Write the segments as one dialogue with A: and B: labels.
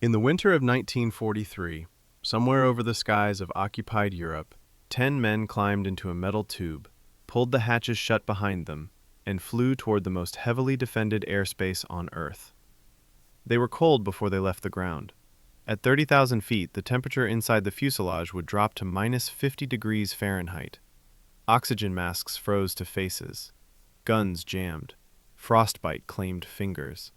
A: In the winter of 1943, somewhere over the skies of occupied Europe, 10 men climbed into a metal tube, pulled the hatches shut behind them, and flew toward the most heavily defended airspace on Earth. They were cold before they left the ground. At 30,000 feet, the temperature inside the fuselage would drop to minus 50 degrees Fahrenheit. Oxygen masks froze to faces. Guns jammed. Frostbite claimed fingers.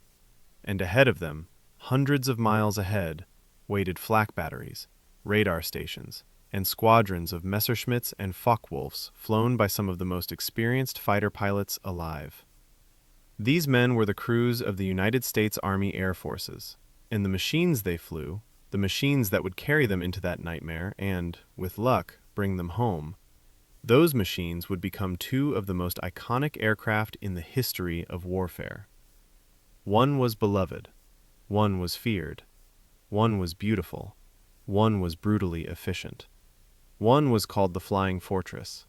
A: And ahead of them, hundreds of miles ahead, waited flak batteries, radar stations, and squadrons of Messerschmitts and Focke-Wulfs flown by some of the most experienced fighter pilots alive. These men were the crews of the United States Army Air Forces, and the machines they flew, the machines that would carry them into that nightmare and, with luck, bring them home, those machines would become two of the most iconic aircraft in the history of warfare. One was beloved. One was feared. One was beautiful. One was brutally efficient. One was called the Flying Fortress.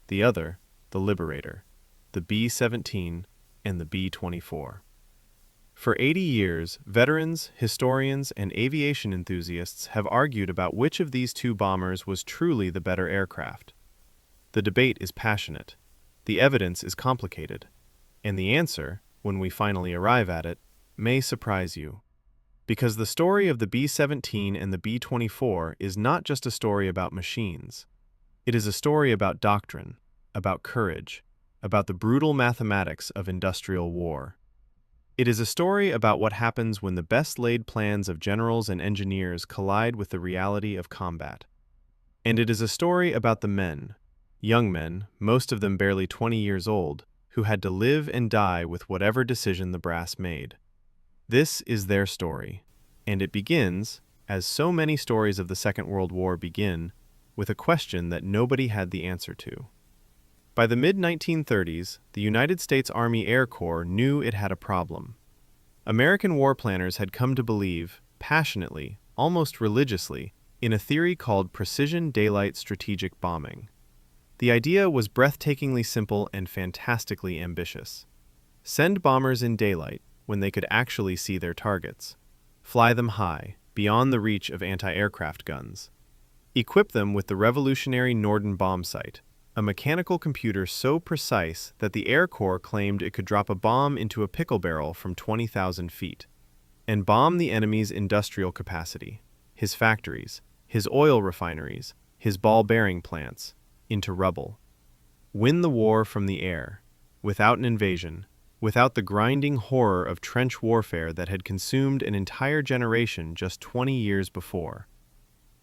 A: The other, the Liberator, the B-17 and the B-24. For 80 years, veterans, historians, and aviation enthusiasts have argued about which of these two bombers was truly the better aircraft. The debate is passionate. The evidence is complicated. And the answer, when we finally arrive at it, may surprise you. Because the story of the B-17 and the B-24 is not just a story about machines. It is a story about doctrine, about courage, about the brutal mathematics of industrial war. It is a story about what happens when the best-laid plans of generals and engineers collide with the reality of combat. And it is a story about the men, young men, most of them barely 20 years old, who had to live and die with whatever decision the brass made. This is their story, and it begins, as so many stories of the Second World War begin, with a question that nobody had the answer to. By the mid-1930s, the United States Army Air Corps knew it had a problem. American war planners had come to believe, passionately, almost religiously, in a theory called precision daylight strategic bombing. The idea was breathtakingly simple and fantastically ambitious. Send bombers in daylight, when they could actually see their targets. Fly them high, beyond the reach of anti-aircraft guns. Equip them with the revolutionary Norden bomb sight, a mechanical computer so precise that the Air Corps claimed it could drop a bomb into a pickle barrel from 20,000 feet, and bomb the enemy's industrial capacity, his factories, his oil refineries, his ball bearing plants, into rubble. Win the war from the air, without an invasion, without the grinding horror of trench warfare that had consumed an entire generation just 20 years before.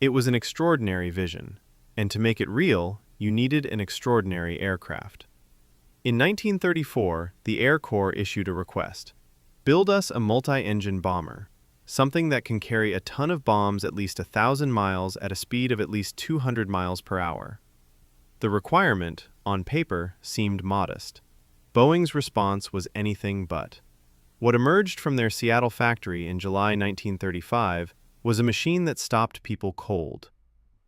A: It was an extraordinary vision, and to make it real, you needed an extraordinary aircraft. In 1934, the Air Corps issued a request. Build us a multi-engine bomber, something that can carry a ton of bombs at least 1,000 miles at a speed of at least 200 miles per hour. The requirement, on paper, seemed modest. Boeing's response was anything but. What emerged from their Seattle factory in July 1935 was a machine that stopped people cold.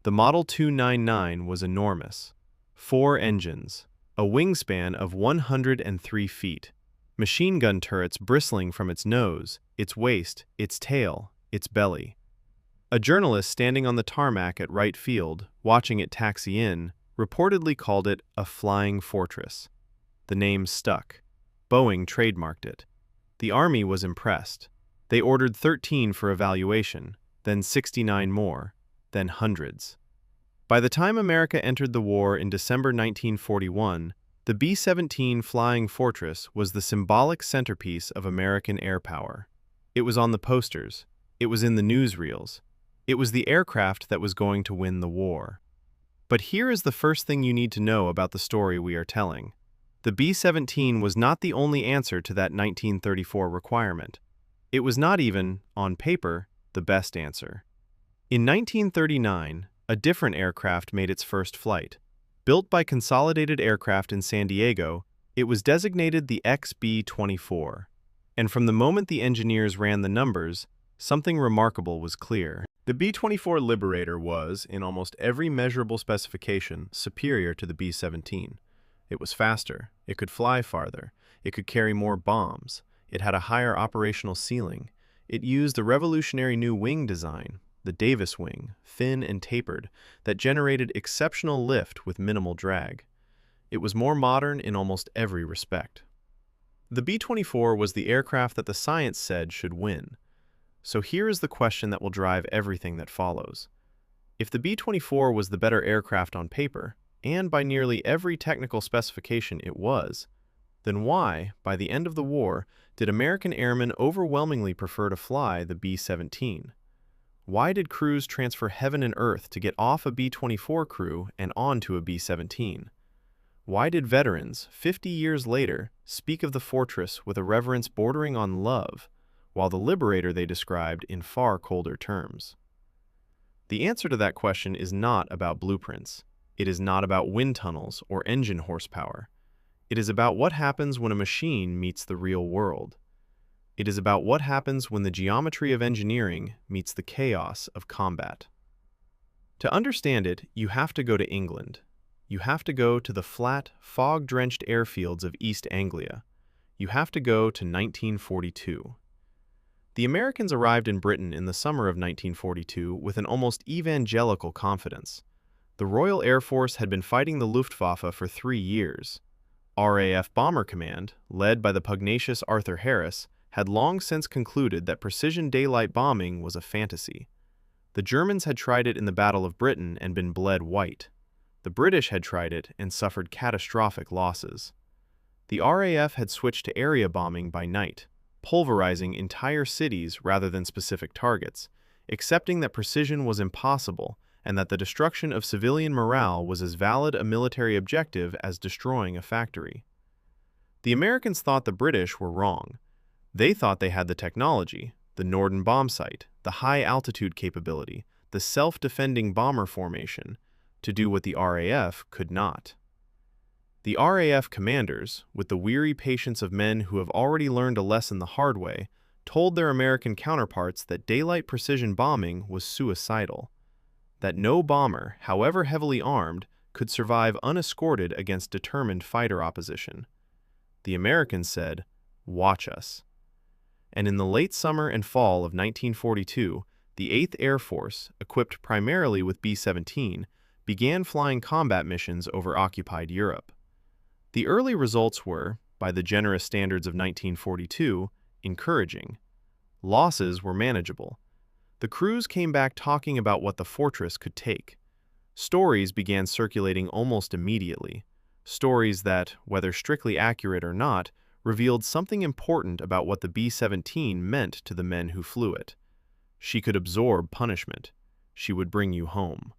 A: The Model 299 was enormous. 4 engines, a wingspan of 103 feet, machine gun turrets bristling from its nose, its waist, its tail, its belly. A journalist standing on the tarmac at Wright Field, watching it taxi in, reportedly called it a flying fortress. The name stuck. Boeing trademarked it. The Army was impressed. They ordered 13 for evaluation, then 69 more, then hundreds. By the time America entered the war in December 1941, the B-17 Flying Fortress was the symbolic centerpiece of American air power. It was on the posters. It was in the newsreels. It was the aircraft that was going to win the war. But here is the first thing you need to know about the story we are telling. The B-17 was not the only answer to that 1934 requirement. It was not even, on paper, the best answer. In 1939, a different aircraft made its first flight. Built by Consolidated Aircraft in San Diego, it was designated the XB-24. And from the moment the engineers ran the numbers, something remarkable was clear. The B-24 Liberator was, in almost every measurable specification, superior to the B-17. It was faster, it could fly farther, it could carry more bombs, it had a higher operational ceiling, It used the revolutionary new wing design, the Davis wing, thin and tapered, that generated exceptional lift with minimal drag. It was more modern in almost every respect. The B-24 was the aircraft that the science said should win. So here is the question that will drive everything that follows. If the B-24 was the better aircraft on paper, and by nearly every technical specification it was, then why, by the end of the war, did American airmen overwhelmingly prefer to fly the B-17? Why did crews transfer heaven and earth to get off a B-24 crew and onto a B-17? Why did veterans, 50 years later, speak of the Fortress with a reverence bordering on love, while the Liberator they described in far colder terms? The answer to that question is not about blueprints. It is not about wind tunnels or engine horsepower. It is about what happens when a machine meets the real world. It is about what happens when the geometry of engineering meets the chaos of combat. To understand it, you have to go to England. You have to go to the flat, fog-drenched airfields of East Anglia. You have to go to 1942. The Americans arrived in Britain in the summer of 1942 with an almost evangelical confidence. The Royal Air Force had been fighting the Luftwaffe for 3 years. RAF Bomber Command, led by the pugnacious Arthur Harris, had long since concluded that precision daylight bombing was a fantasy. The Germans had tried it in the Battle of Britain and been bled white. The British had tried it and suffered catastrophic losses. The RAF had switched to area bombing by night, pulverizing entire cities rather than specific targets, accepting that precision was impossible and that the destruction of civilian morale was as valid a military objective as destroying a factory. The Americans thought the British were wrong. They thought they had the technology, the Norden bombsight, the high-altitude capability, the self-defending bomber formation, to do what the RAF could not. The RAF commanders, with the weary patience of men who have already learned a lesson the hard way, told their American counterparts that daylight precision bombing was suicidal, that no bomber, however heavily armed, could survive unescorted against determined fighter opposition. The Americans said, "Watch us." And in the late summer and fall of 1942, the 8th Air Force, equipped primarily with B-17, began flying combat missions over occupied Europe. The early results were, by the generous standards of 1942, encouraging. Losses were manageable. The crews came back talking about what the Fortress could take. Stories began circulating almost immediately. Stories that, whether strictly accurate or not, revealed something important about what the B-17 meant to the men who flew it. She could absorb punishment. She would bring you home.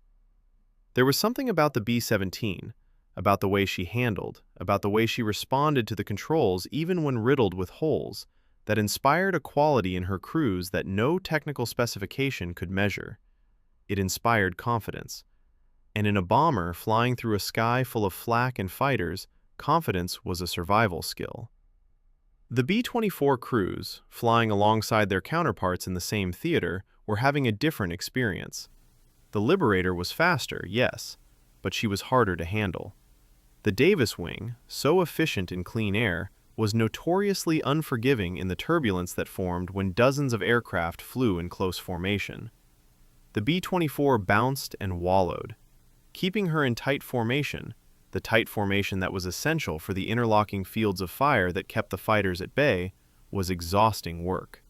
A: There was something about the B-17, about the way she handled, about the way she responded to the controls even when riddled with holes, that inspired a quality in her crews that no technical specification could measure. It inspired confidence. And in a bomber flying through a sky full of flak and fighters, confidence was a survival skill. The B-24 crews, flying alongside their counterparts in the same theater, were having a different experience. The Liberator was faster, yes, but she was harder to handle. The Davis wing, so efficient in clean air, was notoriously unforgiving in the turbulence that formed when dozens of aircraft flew in close formation. The B-24 bounced and wallowed. Keeping her in tight formation, the tight formation that was essential for the interlocking fields of fire that kept the fighters at bay, was exhausting work.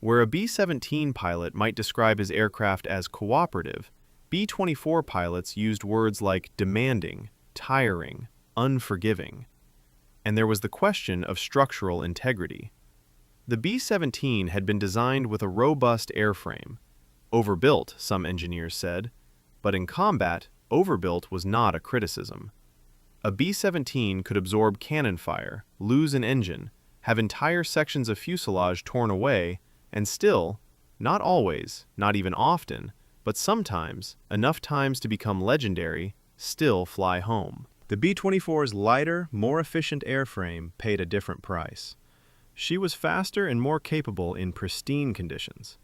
A: Where a B-17 pilot might describe his aircraft as cooperative, B-24 pilots used words like demanding, tiring, unforgiving. And there was the question of structural integrity. The B-17 had been designed with a robust airframe. Overbuilt, some engineers said, but in combat, overbuilt was not a criticism. A B-17 could absorb cannon fire, lose an engine, have entire sections of fuselage torn away, and still, not always, not even often, but sometimes, enough times to become legendary, still fly home. The B-24's lighter, more efficient airframe paid a different price. She was faster and more capable in pristine conditions.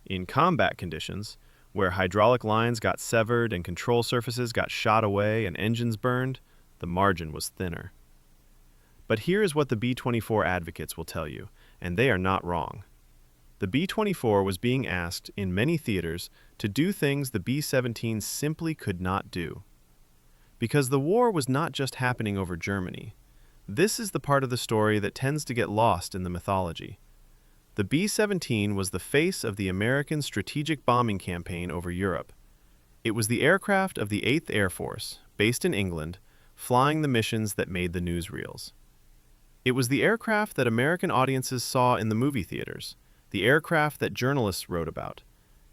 A: In combat conditions, where hydraulic lines got severed and control surfaces got shot away and engines burned, the margin was thinner. But here is what the B-24 advocates will tell you, and they are not wrong. The B-24 was being asked, in many theaters, to do things the B-17 simply could not do. Because the war was not just happening over Germany. This is the part of the story that tends to get lost in the mythology. The B-17 was the face of the American strategic bombing campaign over Europe. It was the aircraft of the 8th Air Force, based in England, flying the missions that made the newsreels. It was the aircraft that American audiences saw in the movie theaters, the aircraft that journalists wrote about,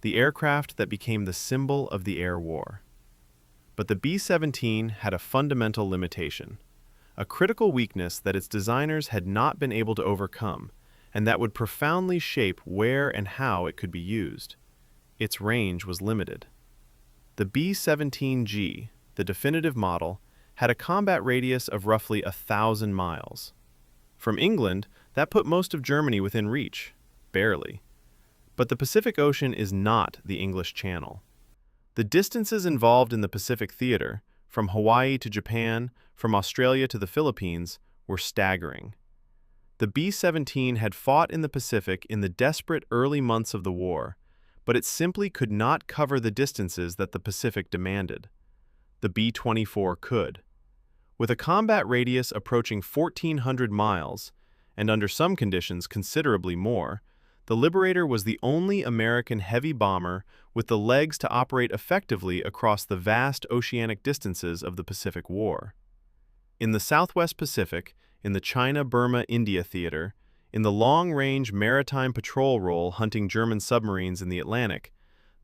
A: the aircraft that became the symbol of the air war. But the B-17 had a fundamental limitation, a critical weakness that its designers had not been able to overcome, and that would profoundly shape where and how it could be used. Its range was limited. The B-17G, the definitive model, had a combat radius of roughly 1,000 miles. From England, that put most of Germany within reach, barely. But the Pacific Ocean is not the English Channel. The distances involved in the Pacific theater, from Hawaii to Japan, from Australia to the Philippines, were staggering. The B-17 had fought in the Pacific in the desperate early months of the war, but it simply could not cover the distances that the Pacific demanded. The B-24 could. With a combat radius approaching 1,400 miles, and under some conditions considerably more, the Liberator was the only American heavy bomber with the legs to operate effectively across the vast oceanic distances of the Pacific War. In the Southwest Pacific, in the China-Burma-India theater, in the long-range maritime patrol role hunting German submarines in the Atlantic,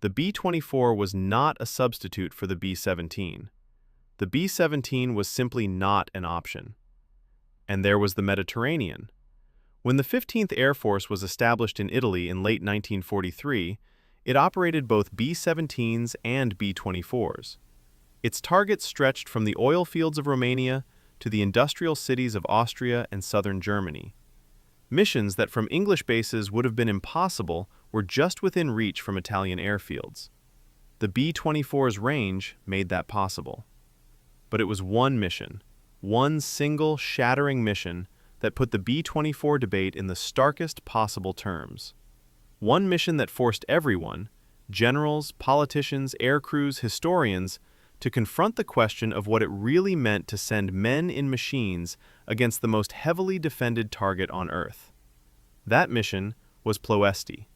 A: the B-24 was not a substitute for the B-17. The B-17 was simply not an option. And there was the Mediterranean. When the 15th Air Force was established in Italy in late 1943, it operated both B-17s and B-24s. Its targets stretched from the oil fields of Romania to the industrial cities of Austria and southern Germany. Missions that from English bases would have been impossible were just within reach from Italian airfields. The B-24's range made that possible. But it was one mission, one single shattering mission, that put the B-24 debate in the starkest possible terms. One mission that forced everyone, generals, politicians, aircrews, historians, to confront the question of what it really meant to send men in machines against the most heavily defended target on Earth. That mission was Ploesti.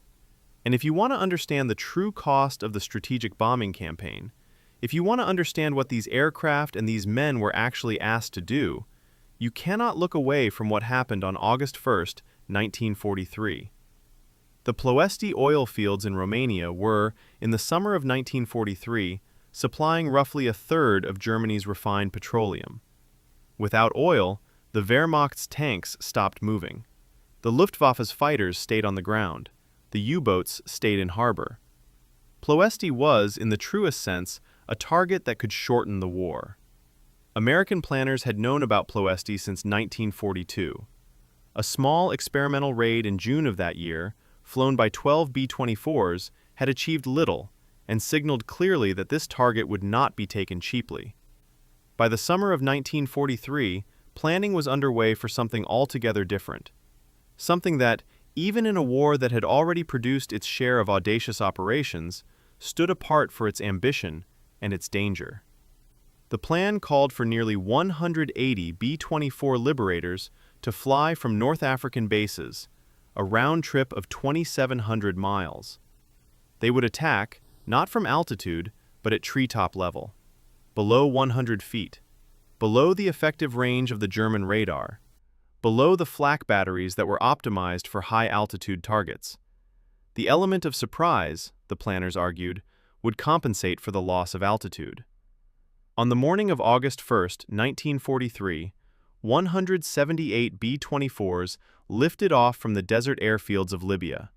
A: And if you want to understand the true cost of the strategic bombing campaign, if you want to understand what these aircraft and these men were actually asked to do, you cannot look away from what happened on August 1st, 1943. The Ploesti oil fields in Romania were, in the summer of 1943, supplying roughly a third of Germany's refined petroleum. Without oil, the Wehrmacht's tanks stopped moving. The Luftwaffe's fighters stayed on the ground. The U-boats stayed in harbor. Ploesti was, in the truest sense, a target that could shorten the war. American planners had known about Ploesti since 1942. A small experimental raid in June of that year, flown by 12 B-24s, had achieved little and signaled clearly that this target would not be taken cheaply. By the summer of 1943, planning was underway for something altogether different. Something that, even in a war that had already produced its share of audacious operations, stood apart for its ambition and its danger. The plan called for nearly 180 B-24 Liberators to fly from North African bases, a round trip of 2,700 miles. They would attack, not from altitude, but at treetop level, below 100 feet, below the effective range of the German radar, below the flak batteries that were optimized for high-altitude targets. The element of surprise, the planners argued, would compensate for the loss of altitude. On the morning of August 1st, 1943, 178 B-24s lifted off from the desert airfields of Libya.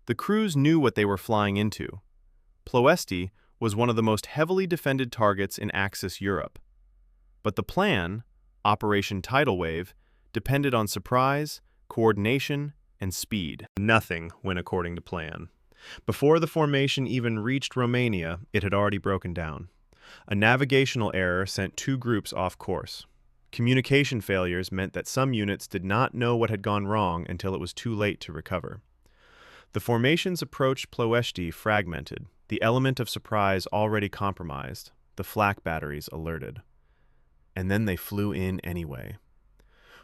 A: The crews knew what they were flying into. Ploesti was one of the most heavily defended targets in Axis Europe. But the plan, Operation Tidal Wave, depended on surprise, coordination, and speed. Nothing went according to plan. Before the formation even reached Romania, it had already broken down. A navigational error sent two groups off course. Communication failures meant that some units did not know what had gone wrong until it was too late to recover. The formations approached Ploesti fragmented, the element of surprise already compromised, the flak batteries alerted. And then they flew in anyway.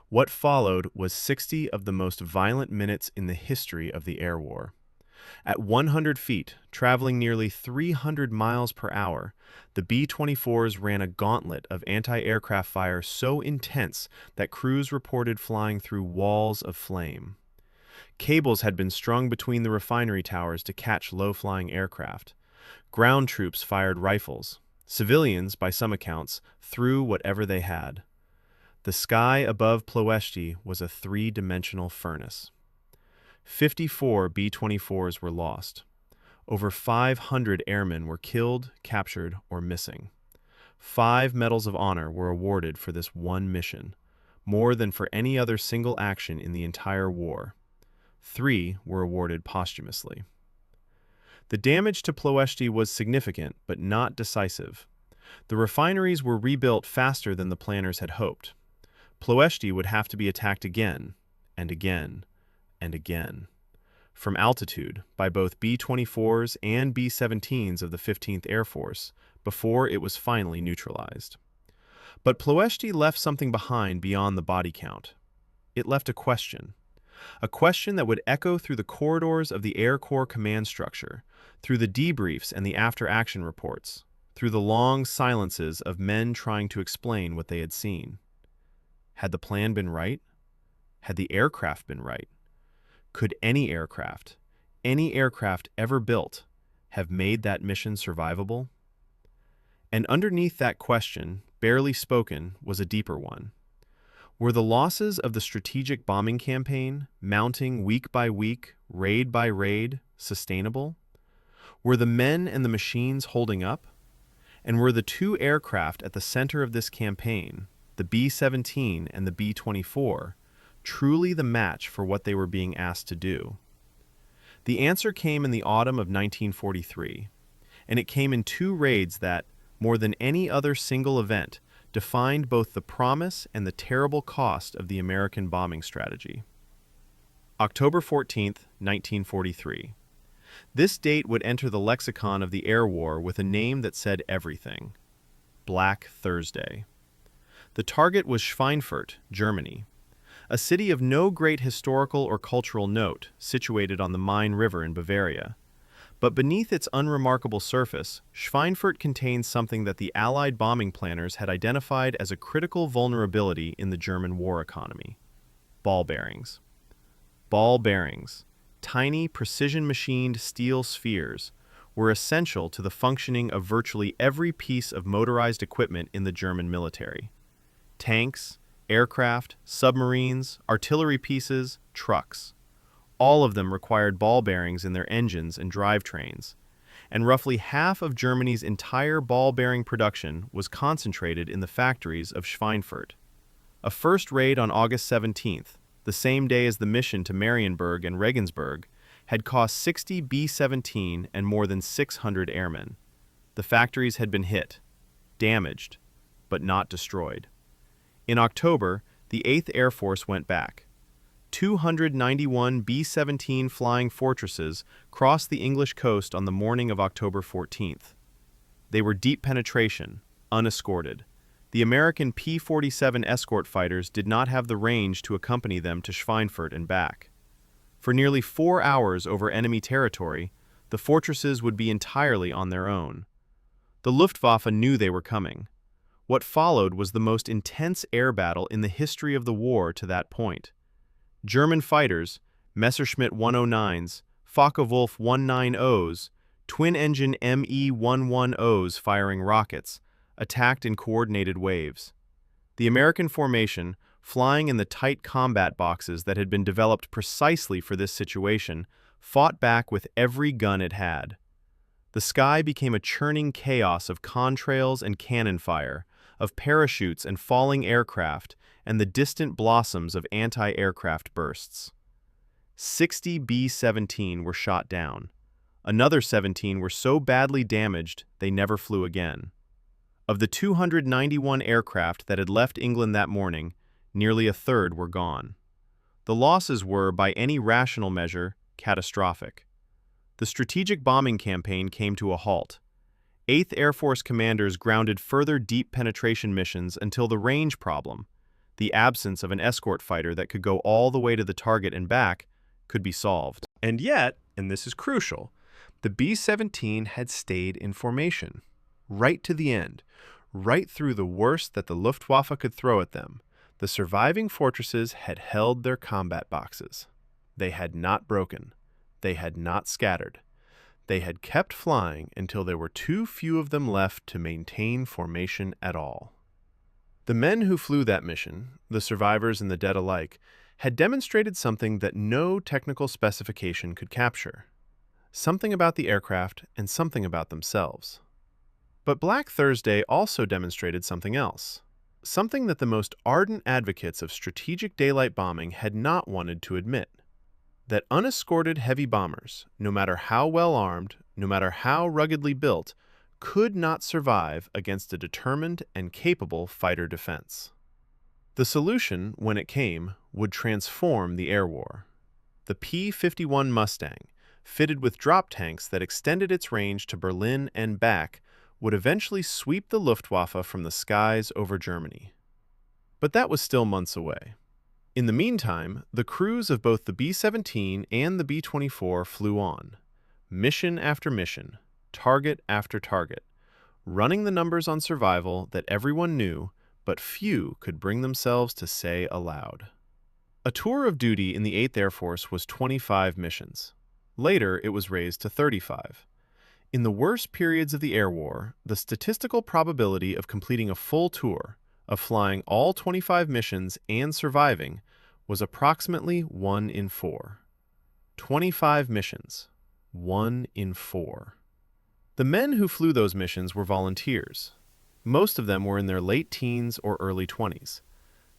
A: What followed was 60 of the most violent minutes in the history of the air war. At 100 feet, traveling nearly 300 miles per hour, the B-24s ran a gauntlet of anti-aircraft fire so intense that crews reported flying through walls of flame. Cables had been strung between the refinery towers to catch low-flying aircraft. Ground troops fired rifles. Civilians, by some accounts, threw whatever they had. The sky above Ploesti was a three-dimensional furnace. 54 B-24s were lost. Over 500 airmen were killed, captured, or missing. 5 medals of honor were awarded for this one mission, more than for any other single action in the entire war. 3 were awarded posthumously. The damage to Ploesti was significant, but not decisive. The refineries were rebuilt faster than the planners had hoped. Ploesti would have to be attacked again, and again, and again, from altitude by both B-24s and B-17s of the 15th Air Force before it was finally neutralized. But Ploesti left something behind beyond the body count. It left a question that would echo through the corridors of the Air Corps command structure, through the debriefs and the after-action reports, through the long silences of men trying to explain what they had seen. Had the plan been right? Had the aircraft been right? Could any aircraft ever built, have made that mission survivable? And underneath that question, barely spoken, was a deeper one. Were the losses of the strategic bombing campaign, mounting week by week, raid by raid, sustainable? Were the men and the machines holding up? And were the 2 aircraft at the center of this campaign, the B-17 and the B-24, truly the match for what they were being asked to do? The answer came in the autumn of 1943, and it came in 2 raids that, more than any other single event, defined both the promise and the terrible cost of the American bombing strategy. October 14, 1943. This date would enter the lexicon of the air war with a name that said everything: Black Thursday. The target was Schweinfurt, Germany, a city of no great historical or cultural note, situated on the Main River in Bavaria. But beneath its unremarkable surface, Schweinfurt contains something that the Allied bombing planners had identified as a critical vulnerability in the German war economy: ball bearings. Ball bearings, tiny precision-machined steel spheres, were essential to the functioning of virtually every piece of motorized equipment in the German military. Tanks, aircraft, submarines, artillery pieces, trucks. All of them required ball bearings in their engines and drivetrains, and roughly half of Germany's entire ball bearing production was concentrated in the factories of Schweinfurt. A first raid on August 17th, the same day as the mission to Marienburg and Regensburg, had cost 60 B-17 and more than 600 airmen. The factories had been hit, damaged, but not destroyed. In October, the 8th Air Force went back. 291 B-17 flying fortresses crossed the English coast on the morning of October 14th. They were deep penetration, unescorted. The American P-47 escort fighters did not have the range to accompany them to Schweinfurt and back. For nearly 4 hours over enemy territory, the fortresses would be entirely on their own. The Luftwaffe knew they were coming. What followed was the most intense air battle in the history of the war to that point. German fighters, Messerschmitt 109s, Focke-Wulf 190s, twin-engine Me-110s firing rockets, attacked in coordinated waves. The American formation, flying in the tight combat boxes that had been developed precisely for this situation, fought back with every gun it had. The sky became a churning chaos of contrails and cannon fire, of parachutes and falling aircraft, and the distant blossoms of anti-aircraft bursts. 60 B-17 were shot down. Another 17 were so badly damaged they never flew again. Of the 291 aircraft that had left England that morning, nearly a third were gone. The losses were, by any rational measure, catastrophic. The strategic bombing campaign came to a halt. 8th Air Force commanders grounded further deep penetration missions until the range problem, the absence of an escort fighter that could go all the way to the target and back, could be solved. And yet, and this is crucial, the B-17 had stayed in formation, right to the end, right through the worst that the Luftwaffe could throw at them. The surviving fortresses had held their combat boxes. They had not broken. They had not scattered. They had kept flying until there were too few of them left to maintain formation at all. The men who flew that mission, the survivors and the dead alike, had demonstrated something that no technical specification could capture. Something about the aircraft and something about themselves. But Black Thursday also demonstrated something else. Something that the most ardent advocates of strategic daylight bombing had not wanted to admit. That unescorted heavy bombers, no matter how well armed, no matter how ruggedly built, could not survive against a determined and capable fighter defense. The solution, when it came, would transform the air war. The P-51 Mustang, fitted with drop tanks that extended its range to Berlin and back, would eventually sweep the Luftwaffe from the skies over Germany. But that was still months away. In the meantime, the crews of both the B-17 and the B-24 flew on, mission after mission, target after target, running the numbers on survival that everyone knew, but few could bring themselves to say aloud. A tour of duty in the 8th Air Force was 25 missions. Later, it was raised to 35. In the worst periods of the air war, the statistical probability of completing a full tour, of flying all 25 missions and surviving, was approximately 1 in 4. 25 missions, 1 in 4. The men who flew those missions were volunteers. Most of them were in their late teens or early 20s.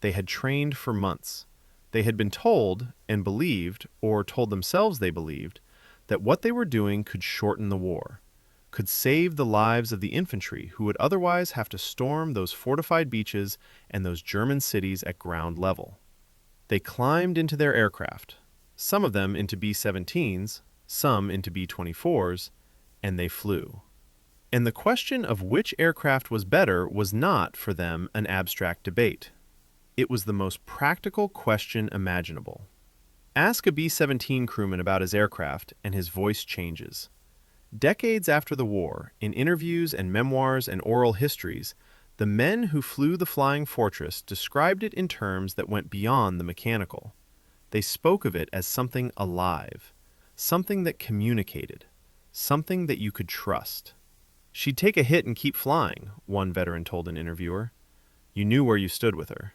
A: They had trained for months. They had been told, and believed, or told themselves they believed, that what they were doing could shorten the war, could save the lives of the infantry who would otherwise have to storm those fortified beaches and those German cities at ground level. They climbed into their aircraft, some of them into B-17s, some into B-24s, and they flew. And the question of which aircraft was better was not, for them, an abstract debate. It was the most practical question imaginable. Ask a B-17 crewman about his aircraft, and his voice changes. Decades after the war, in interviews and memoirs and oral histories, the men who flew the Flying Fortress described it in terms that went beyond the mechanical. They spoke of it as something alive, something that communicated, something that you could trust. "She'd take a hit and keep flying," one veteran told an interviewer. "You knew where you stood with her."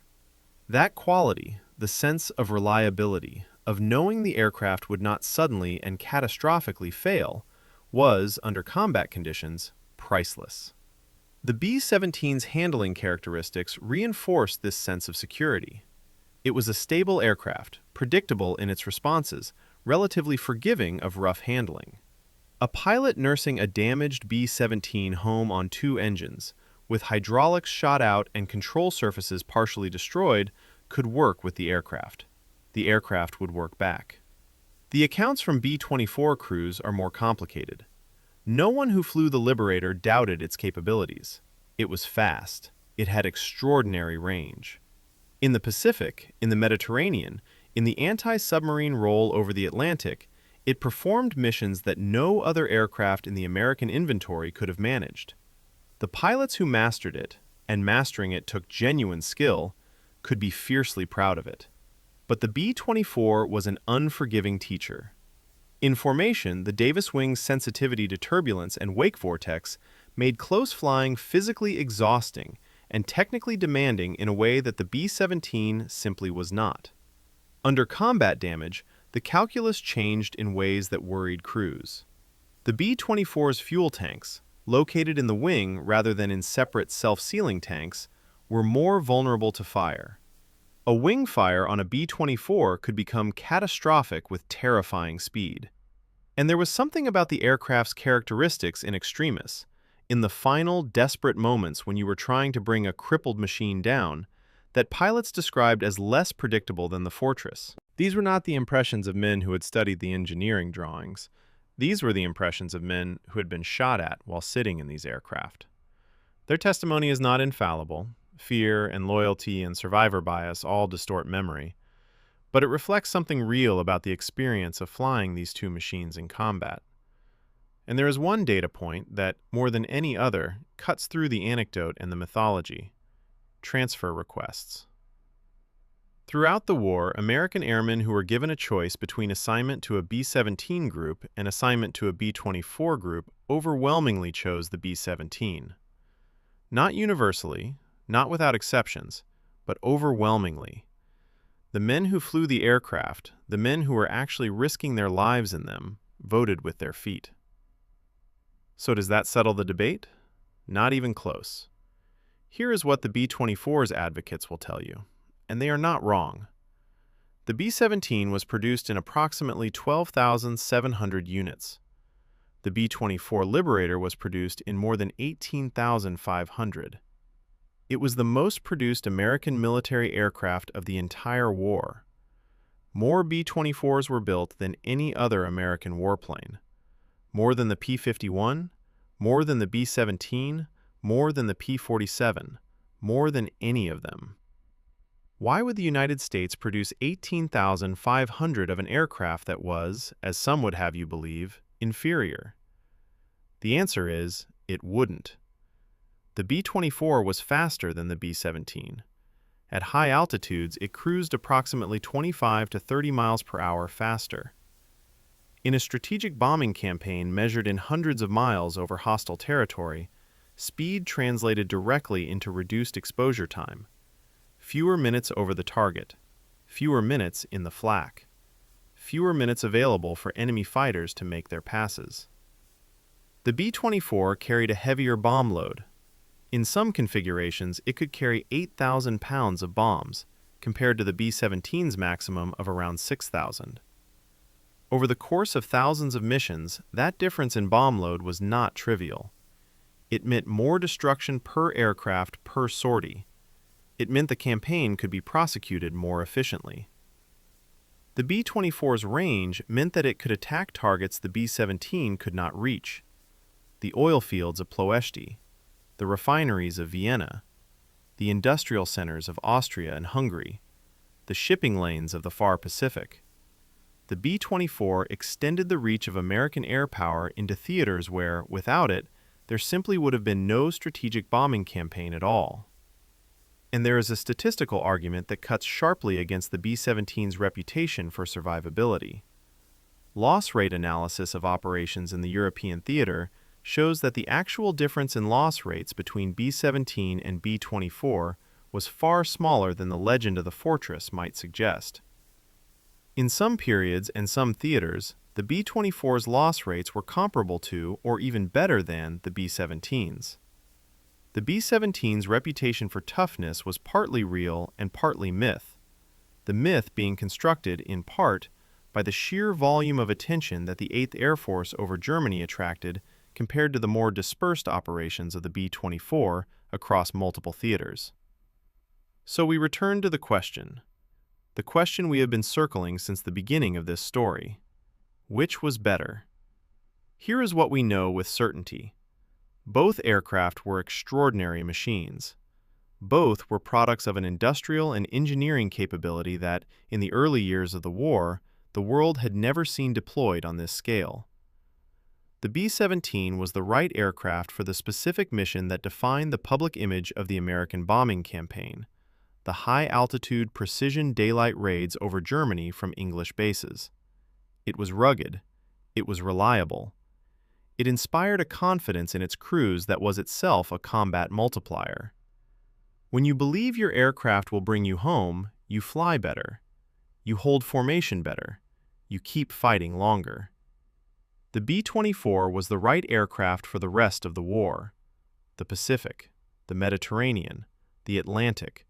A: That quality, the sense of reliability, of knowing the aircraft would not suddenly and catastrophically fail, was, under combat conditions, priceless. The B-17's handling characteristics reinforced this sense of security. It was a stable aircraft, predictable in its responses, relatively forgiving of rough handling. A pilot nursing a damaged B-17 home on 2 engines, with hydraulics shot out and control surfaces partially destroyed, could work with the aircraft. The aircraft would work back. The accounts from B-24 crews are more complicated. No one who flew the Liberator doubted its capabilities. It was fast. It had extraordinary range. In the Pacific, in the Mediterranean, in the anti-submarine role over the Atlantic, it performed missions that no other aircraft in the American inventory could have managed. The pilots who mastered it, and mastering it took genuine skill, could be fiercely proud of it. But the B-24 was an unforgiving teacher. In formation, the Davis wing's sensitivity to turbulence and wake vortex made close flying physically exhausting and technically demanding in a way that the B-17 simply was not. Under combat damage, the calculus changed in ways that worried crews. The B-24's fuel tanks, located in the wing rather than in separate self-sealing tanks, were more vulnerable to fire. A wing fire on a B-24 could become catastrophic with terrifying speed. And there was something about the aircraft's characteristics in extremis, in the final, desperate moments when you were trying to bring a crippled machine down, that pilots described as less predictable than the Fortress. These were not the impressions of men who had studied the engineering drawings. These were the impressions of men who had been shot at while sitting in these aircraft. Their testimony is not infallible. Fear and loyalty and survivor bias all distort memory. But it reflects something real about the experience of flying these two machines in combat. And there is one data point that, more than any other, cuts through the anecdote and the mythology: transfer requests. Throughout the war, American airmen who were given a choice between assignment to a B-17 group and assignment to a B-24 group overwhelmingly chose the B-17. Not universally, not without exceptions, but overwhelmingly. The men who flew the aircraft, the men who were actually risking their lives in them, voted with their feet. So does that settle the debate? Not even close. Here is what the B-24's advocates will tell you, and they are not wrong. The B-17 was produced in approximately 12,700 units. The B-24 Liberator was produced in more than 18,500. It was the most produced American military aircraft of the entire war. More B-24s were built than any other American warplane. More than the P-51, more than the B-17, more than the P-47, more than any of them. Why would the United States produce 18,500 of an aircraft that was, as some would have you believe, inferior? The answer is, it wouldn't. The B-24 was faster than the B-17. At high altitudes, it cruised approximately 25 to 30 miles per hour faster. In a strategic bombing campaign measured in hundreds of miles over hostile territory, speed translated directly into reduced exposure time. Fewer minutes over the target, fewer minutes in the flak, fewer minutes available for enemy fighters to make their passes. The B-24 carried a heavier bomb load. In some configurations, it could carry 8,000 pounds of bombs, compared to the B-17's maximum of around 6,000. Over the course of thousands of missions, that difference in bomb load was not trivial. It meant more destruction per aircraft per sortie. It meant the campaign could be prosecuted more efficiently. The B-24's range meant that it could attack targets the B-17 could not reach: the oil fields of Ploesti, the refineries of Vienna, the industrial centers of Austria and Hungary, the shipping lanes of the far Pacific. The B-24 extended the reach of American air power into theaters where, without it, there simply would have been no strategic bombing campaign at all. And there is a statistical argument that cuts sharply against the B-17's reputation for survivability. Loss rate analysis of operations in the European theater shows that the actual difference in loss rates between B-17 and B-24 was far smaller than the legend of the fortress might suggest. In some periods and some theaters, the B-24's loss rates were comparable to or even better than the B-17's. The B-17's reputation for toughness was partly real and partly myth, the myth being constructed, in part, by the sheer volume of attention that the 8th Air Force over Germany attracted compared to the more dispersed operations of the B-24 across multiple theaters. So we return to the question we have been circling since the beginning of this story. Which was better? Here is what we know with certainty. Both aircraft were extraordinary machines. Both were products of an industrial and engineering capability that, in the early years of the war, the world had never seen deployed on this scale. The B-17 was the right aircraft for the specific mission that defined the public image of the American bombing campaign: the high-altitude precision daylight raids over Germany from English bases. It was rugged. It was reliable. It inspired a confidence in its crews that was itself a combat multiplier. When you believe your aircraft will bring you home, you fly better. You hold formation better. You keep fighting longer. The B-24 was the right aircraft for the rest of the war: the Pacific, the Mediterranean, the Atlantic,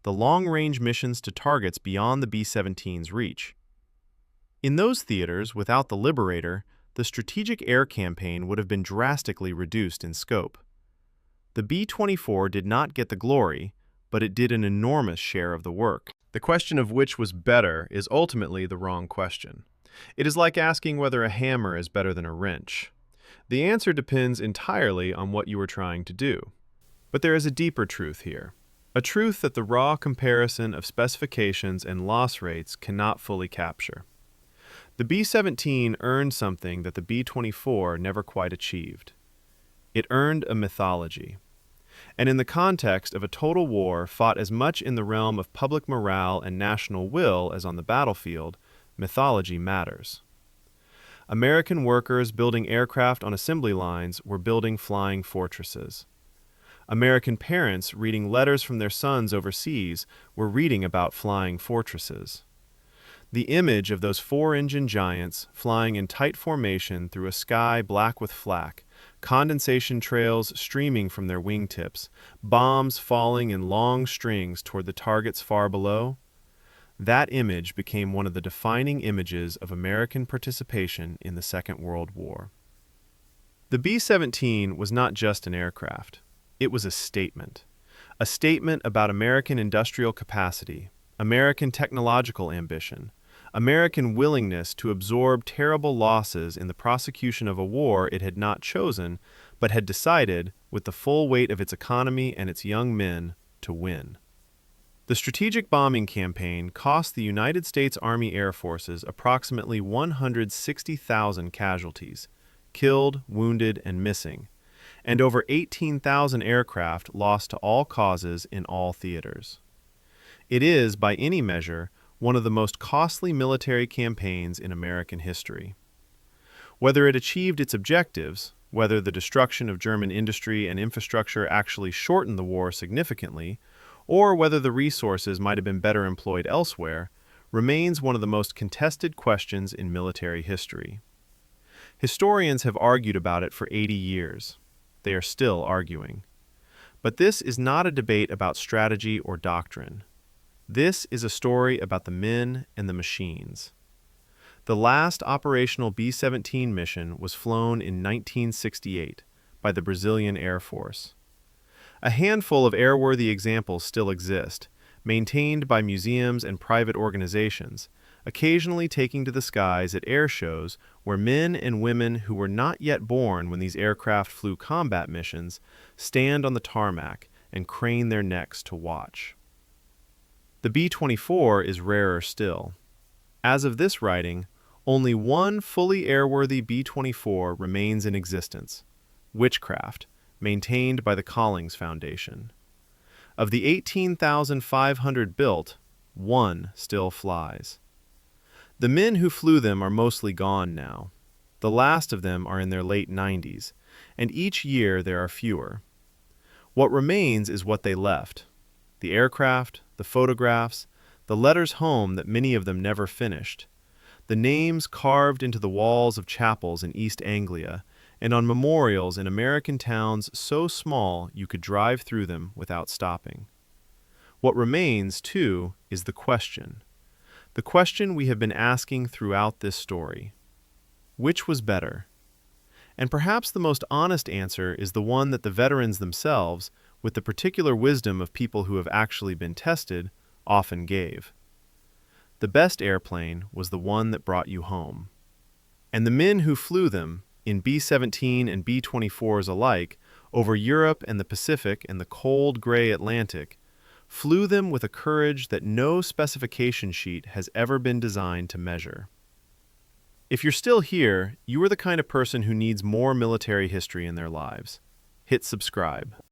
A: the long-range missions to targets beyond the B-17's reach. In those theaters, without the Liberator, the strategic air campaign would have been drastically reduced in scope. The B-24 did not get the glory, but it did an enormous share of the work. The question of which was better is ultimately the wrong question. It is like asking whether a hammer is better than a wrench. The answer depends entirely on what you are trying to do. But there is a deeper truth here. A truth that the raw comparison of specifications and loss rates cannot fully capture. The B-17 earned something that the B-24 never quite achieved. It earned a mythology. And in the context of a total war fought as much in the realm of public morale and national will as on the battlefield, mythology matters. American workers building aircraft on assembly lines were building flying fortresses. American parents reading letters from their sons overseas were reading about flying fortresses. The image of those four-engine giants flying in tight formation through a sky black with flak, condensation trails streaming from their wingtips, bombs falling in long strings toward the targets far below, that image became one of the defining images of American participation in the Second World War. The B-17 was not just an aircraft. It was a statement about American industrial capacity, American technological ambition, American willingness to absorb terrible losses in the prosecution of a war it had not chosen, but had decided, with the full weight of its economy and its young men, to win. The strategic bombing campaign cost the United States Army Air Forces approximately 160,000 casualties, killed, wounded, and missing, and over 18,000 aircraft lost to all causes in all theaters. It is, by any measure, one of the most costly military campaigns in American history. Whether it achieved its objectives, whether the destruction of German industry and infrastructure actually shortened the war significantly, or whether the resources might have been better employed elsewhere, remains one of the most contested questions in military history. Historians have argued about it for 80 years. They are still arguing. But this is not a debate about strategy or doctrine. This is a story about the men and the machines. The last operational B-17 mission was flown in 1968 by the Brazilian Air Force. A handful of airworthy examples still exist, maintained by museums and private organizations, occasionally taking to the skies at air shows where men and women who were not yet born when these aircraft flew combat missions stand on the tarmac and crane their necks to watch. The B-24 is rarer still. As of this writing, only one fully airworthy B-24 remains in existence, Witchcraft, maintained by the Collings Foundation. Of the 18,500 built, one still flies. The men who flew them are mostly gone now. The last of them are in their late 90s, and each year there are fewer. What remains is what they left: the aircraft, the photographs, the letters home that many of them never finished, the names carved into the walls of chapels in East Anglia and on memorials in American towns so small you could drive through them without stopping. What remains, too, is the question we have been asking throughout this story. Which was better? And perhaps the most honest answer is the one that the veterans themselves, with the particular wisdom of people who have actually been tested, often gave. The best airplane was the one that brought you home. And the men who flew them, in B-17 and B-24s alike, over Europe and the Pacific and the cold gray Atlantic, flew them with a courage that no specification sheet has ever been designed to measure. If you're still here, you are the kind of person who needs more military history in their lives. Hit subscribe.